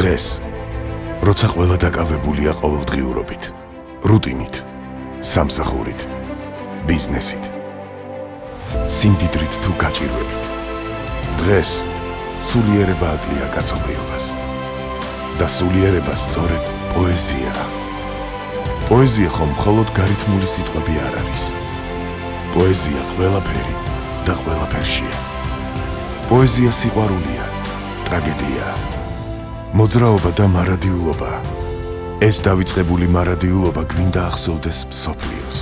დღეს, როცა ყველა დაკავებულია ყოველდღიურობით, რუტინით, სამსახურით, ბიზნესით, სიმდიდრით თუ გაჭირვებით. დღეს სულიერება აკლია კაცობრიობას და სულიერება სწორედ პოეზიაა. პოეზია ხომ მხოლოდ გარითმული სიტყვები არ არის. პოეზია ყველაფერი და ყველაფერშია. პოეზია სიყვარულია, ტრაგედია, მოძრაობა და მარადიულობა. ეს დავიწყებული მარადიულობა გვინდა ახსოვდეს მსოფლიოს.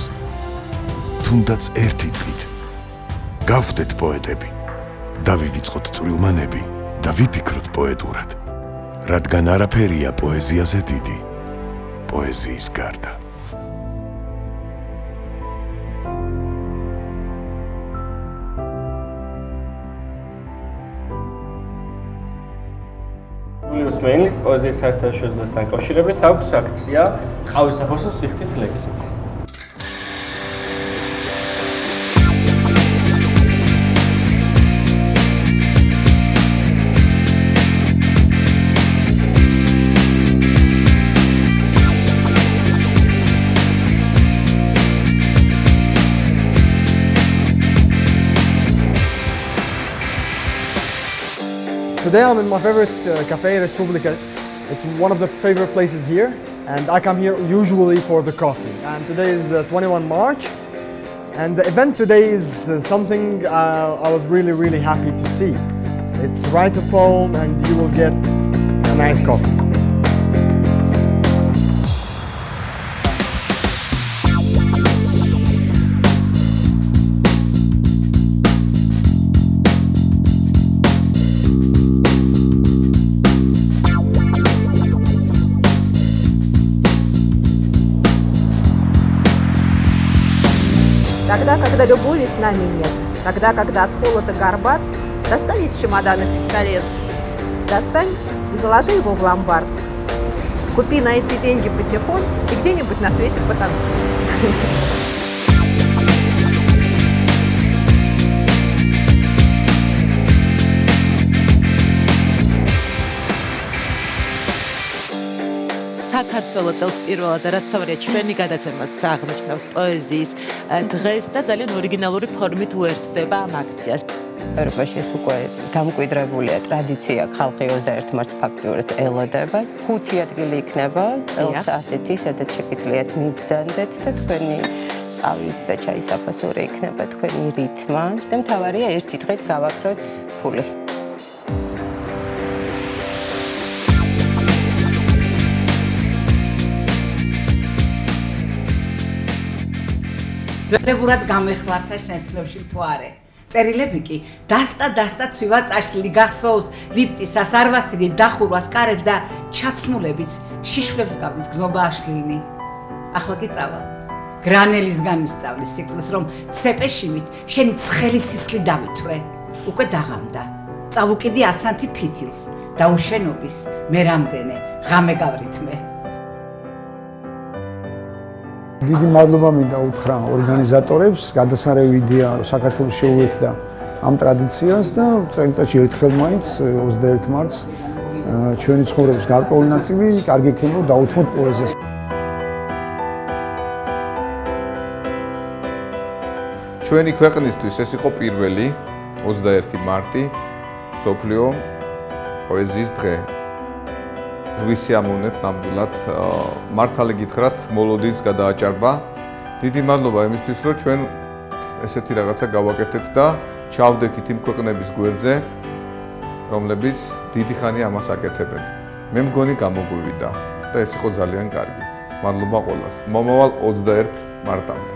თუნდაც ერთი დღით გავხდეთ პოეტები, დავივიწყოთ წვრილმანები და ვიფიქროთ პოეტურად, რადგან არაფერია პოეზიაზე დიდი, პოეზიის გარდა. იულიუს მეილის პოეზიის საერთაშორისო დაკავშირებით აქვს აქცია ყავის საფოსო სიხთით ლექსით. Today I'm in my favorite cafe, Respublika. It's one of the favorite places here, and I come here usually for the coffee. And today is 21 March, and the event today is something I was really happy to see. It's write a poem and you will get a nice coffee. Тогда, когда любови с нами нет, тогда, когда от холода горбат, достань из чемодана пистолет, достань и заложи его в ломбард. Купи на эти деньги патефон и где-нибудь на свете потанцуй. საქართველოს წელს პირველად და რაც თავია ჩვენი გადაცემაც აღნიშნავს პოეზიის დღეს და ძალიან ორიგინალური ფორმით უერთდება ამ აქციას. ევროპაში ეს უკვე დამკვიდრებულია ტრადიცია, ხალხი 21 მარტს ფაქტიურად ელოდება. 5 ადგილი იქნება წელს ასეთი, სადაც შეგიძლიათ მიბრძანდეთ და თქვენი ყავის და ჩაის საფასური იქნება თქვენი რითმა და მთავარია ერთი დღით გავაქროთ ფული. ძველებურად გამეხმართა შენს წლებში თუ არა. წერილები კი დასტა ცვივა წაშლილი გახსოვს ლიფტის სასარვასთი დახურვას კარებს და ჩაცმულებიც შიშვლებს გავდის გზნობა აშლილნი. ახლა კი წავა. გრანელისგან ვისწავლის სიკვდილს რომ ცეპეშივით შენი ცხელი სისხლი დავითვრე. უკვე დაღამდა. წავუკიდი ასანთი ფითილს და უშენობის მე რამდენე ღამე გავრითმე. დიდი მადლობა მინდა უთხრა ორგანიზატორებს, გადასარევი იდეა საქართველოს შეუერთდა ამ ტრადიციას და წელიწადში ერთხელ მაინც 21 მარტს ჩვენი ცხოვრების გარკვეული ნაწილი კარგი იქნება დაუთმოთ პოეზიას. ჩვენი ქვეყნისთვის ეს იყო პირველი 21 მარტი მსოფლიო პოეზიის დღე. ვისიამოვნებთ ნამდვილად მართალი გითხრათ მოლოდინს გადააჭარბა. დიდი მადლობა იმისთვის რომ ჩვენ ესეთი რაღაცა გავაკეთეთ და ჩავდექით იმ ქვეყნების გვერდზე რომლებიც დიდი ხანი ამას აკეთებენ. მე მგონი გამოგვივიდა და ეს იყო ძალიან კარგი. მადლობა ყველას. მომავალ 21 მარტამდე.